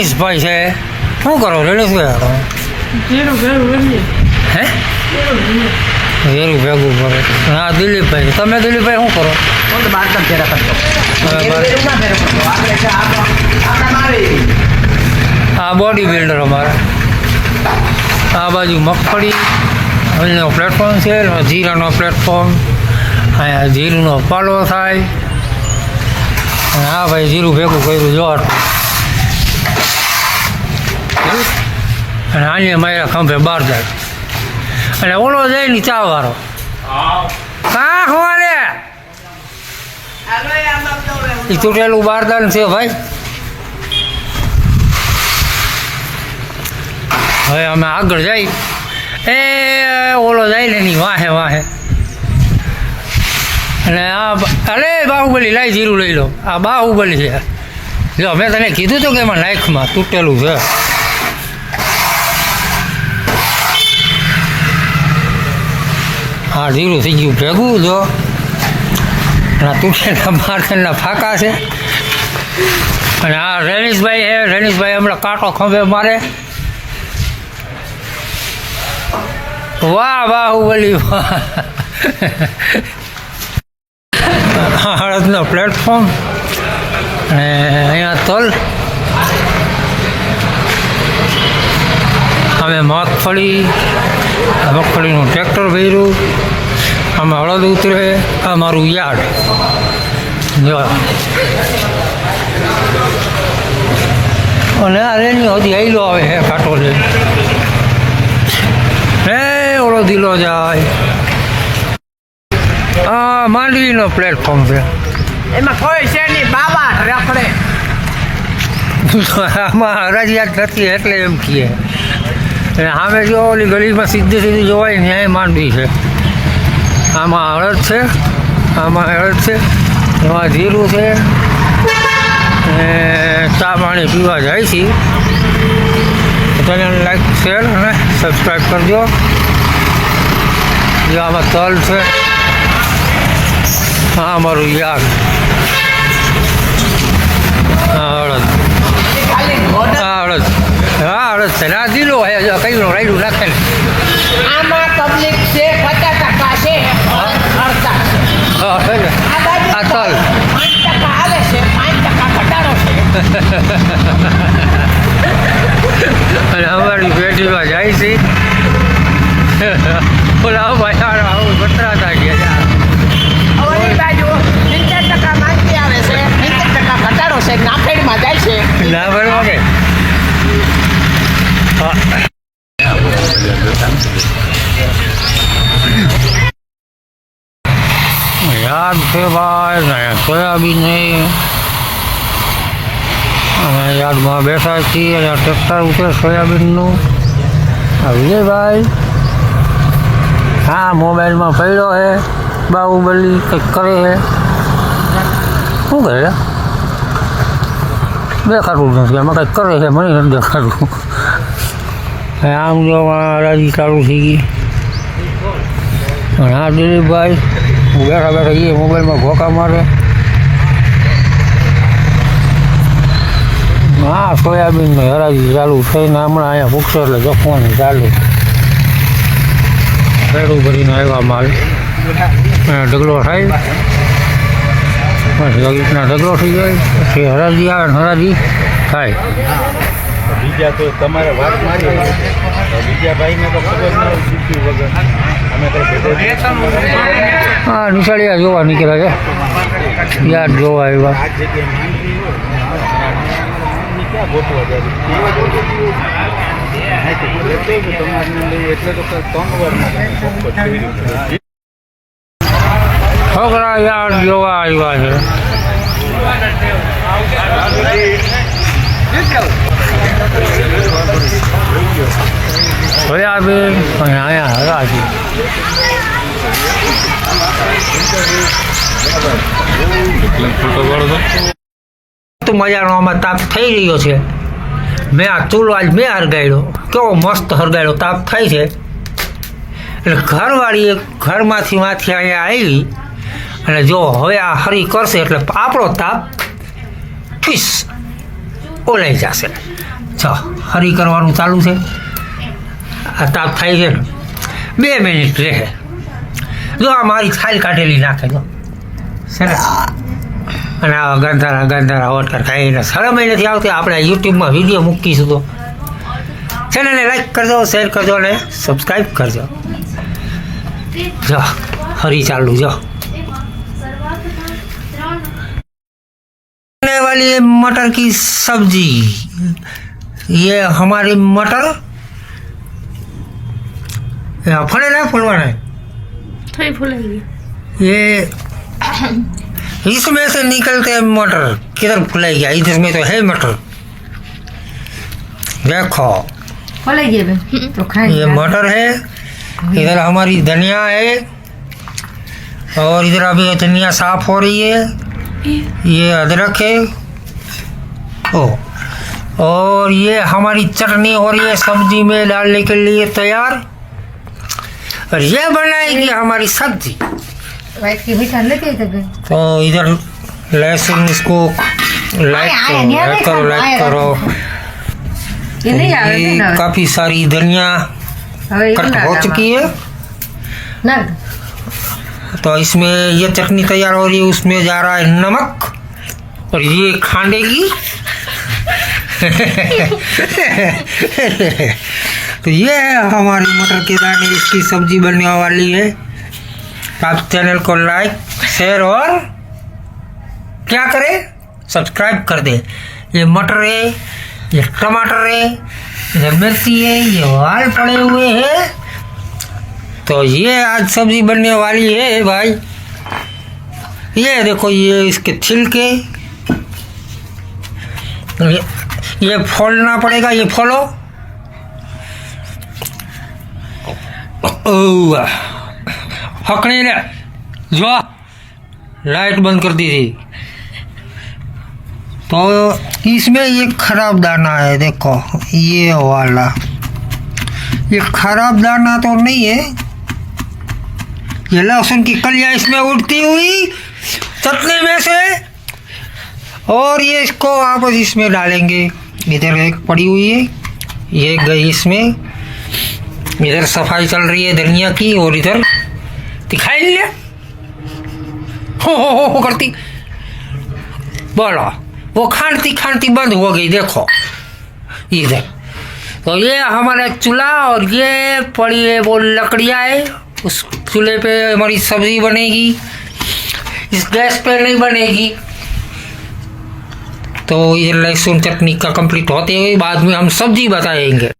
રણેશભાઈ છે. શું કરો રણેશભાઈ? હે વેરું ભેગું કરે. હા દિલીપભાઈ. તમે દિલીપભાઈ શું કરો? આ બોડી બિલ્ડર અમારા. આ બાજુ મગફળી અહીંનો પ્લેટફોર્મ છે, જીરાનો પ્લેટફોર્મ. અહીંયા જીરુંનો પાલો થાય. અને હા ભાઈ જીરું ભેગું કર્યું જોર. અને અહીંયા મારા ખંભે બહાર જાય. અને ઓલો જાય ને ચા વાળો કા ખવાલે એ તૂટેલું બારદાન છે ભાઈ. હવે અમે આગળ જઈ એ ઓલો જાય ને એની વાહે વાહે. અને આ અરે બાહુબલી લાઈ જીરું લઈ લો. આ બાહુબલી છે. જો મેં તને કીધું હતું કે એમાં નાઇકમાં તૂટેલું છે. હા જીરું થઈ ગયું ભેગું. જો તૂટેલા માર્કેટના ફાંકા છે. અને આ રણેશભાઈ છે. રણેશભાઈ હમણાં કાંટો ખંભે મારે. વાહ બાહુબલી વાહ. હળદનો પ્લેટફોર્મ. અને અહીંયા તલ. અમે મગફળીનું ટ્રેક્ટર ભર્યું. આમાં હળદ ઉતરે. આ મારું યાર્ડ. જો અને આ રેની હજી આઈલો આવે છે કાંટો લઈ. હે ઓલો દીલો જાય. આ માંડવીનો પ્લેટફોર્મ છે. એમાં કોઈ છે નહીં, બાબા રખડે. આમાં હરાજીયાત નથી એટલે એમ કહીએ. અને સામે જો ઓલી ગલીમાં સીધી સીધી જોવાય ને ત્યાં માંડવી છે. આમાં હળદ છે. આમાં હળદ છે. એમાં જીરું છે. અને ચા પાણી પીવા જાય છે. ચેનલ લાઈક શેર અને સબસ્ક્રાઈબ કરજો. જો આમાં તલ છે. હા અમારું યાદ. હા હળદ. હા હળદ. હા હળદ છે. ના દીલો હે કઈ રાયડું નાખે ને. આમાં પબ્લિક છે 50% છે. હા છે ને. આ તલ 5% આવે છે, 5% ઘટાડો છે. અને અમારી પેઢીમાં જાય છે. ઓલા ભાઈ આવું બતરાતા ગયા. ઓલી બાજુ 70% માંગતી આવે છે, 70% ઘટાડો છે. નાફેડમાં જાય છે. ના બરોબર ને. યાદ છે ભાઈ ને સોયાબીન નહીં. અમે યાદમાં બેઠા છીએ. અને ટ્રેક્ટર ઉતરે સોયાબીનનું. આ વિજયભાઈ હા મોબાઈલમાં પડ્યો છે. બાહુબલી કંઈક કરે છે. શું કરે દેખાતું નથી. એમાં કંઈક કરે છે મને નથી દેખાતું. આમ જો રાજી ચાલુ થઈ ગઈ. અને હા દિલીપભાઈ બેઠા બેઠા એ મોબાઈલમાં ભોકા મારે. હા સોયાબીનની હરાજી ચાલુ થઈને હમણાં અહીંયા પૂછશે એટલે જખવાની ચાલુ. પેડું ભરીને આવ્યા માલ. ઢગલો થાય. બસ એવી રીતના ઢગલો થઈ જાય. પછી હરાજી આવે ને હરાજી થાય. બીજા તો તમારે વાત મારી બીજા ભાઈને તો ખબર ન હોય શીખ્યું વગર અમે હા નિશાળિયા જોવા નીકળ્યા છે. યાદ જોવા આવ્યા. આ જગ્યાએ માંગી હોય ક્યાં ગોતવા જાય એટલે તો 3 વાર છોકરા યાદ જોવા આવ્યા છે. સોયાબીન અને અહીંયા હરાજી. મજાનો આમાં તાપ થઈ રહ્યો છે. મેં આ ચૂલો આજ મેં હરગાડ્યો. કેવો મસ્ત હરગાડ્યો તાપ થાય છે. એટલે ઘરવાળી ઘરમાંથી અહીંયા આવી. અને જો હવે આ હરી કરશે એટલે આપણો તાપ ફીસ ઓલાઈ જશે. જો હરી કરવાનું ચાલુ છે. આ તાપ થાય છે ને 2 મિનિટ રહે. જો આ મારી છાલ કાઢેલી નાખે જો છે ને. અને આવા ગંધારા ગંધારા વોટર ખાઈને શરમ નથી આવતી. આપણે યુટ્યુબમાં વિડીયો મૂકીશું તો ચેનલને લાઈક કરજો, શેર કરજો અને સબસ્ક્રાઈબ કરજો. જો હરી ચાલુ જો. बनने वाली है मटर की सब्जी. ये हमारी मटर फले ना फुलवाना है. थोड़ी फूलेगी. ये इसमें से निकलते हैं मटर. किधर फुलाएगा? इधर में तो है मटर. देखो फूलेगी अभी तो खाएंगे. ये मटर है, इधर हमारी धनिया है और इधर अभी धनिया साफ हो रही है. ये अदरक है. ओ और ये हमारी चटनी हो रही है सब्जी में डालने के लिए तैयार. और ये बनाएगी हमारी सब्जी. वाइट की भी ठंडे के तक. तो इधर लहसुन इसको लाइक करो, लाइक करो. ये नहीं आवे ये ना. काफी सारी धनिया कट हो चुकी है. ना तो इसमें ये चटनी तैयार हो रही है. उसमें जा रहा है नमक और ये खांडेगी. तो ये है हमारी मटर के दाने. इसकी सब्जी बनने वाली है. आप चैनल को लाइक, शेयर और क्या करें, सब्सक्राइब कर दे. ये मटर है, ये टमाटर है, ये मिर्ची है, ये वाल पड़े हुए हैं. तो ये आज सब्जी बनने वाली है भाई. ये देखो ये इसके छिलके. ये फोड़ना पड़ेगा. ये फोड़ो. हकने ने जो लाइट बंद कर दी थी. तो इसमें ये खराब दाना है. देखो ये वाला, ये खराब दाना तो नहीं है. ये लहसुन की कलियां इसमें उड़ती हुई चटनी में से. और ये इसको वापस इसमें डालेंगे. इधर एक पड़ी हुई है, ये गई इसमें. इधर सफाई चल रही है धनिया की और इधर दिखाई लिया हो करती. बोलो वो खांडती खांडती बंद हो गई. देखो इधर. तो ये हमारा चूल्हा और ये पड़ी है वो लकड़ियाँ है. उस चूल्हे पे हमारी सब्जी बनेगी. इस गैस पे नहीं बनेगी. तो ये लहसुन चटनी का कंप्लीट होते हुए बाद में हम सब्जी बताएंगे.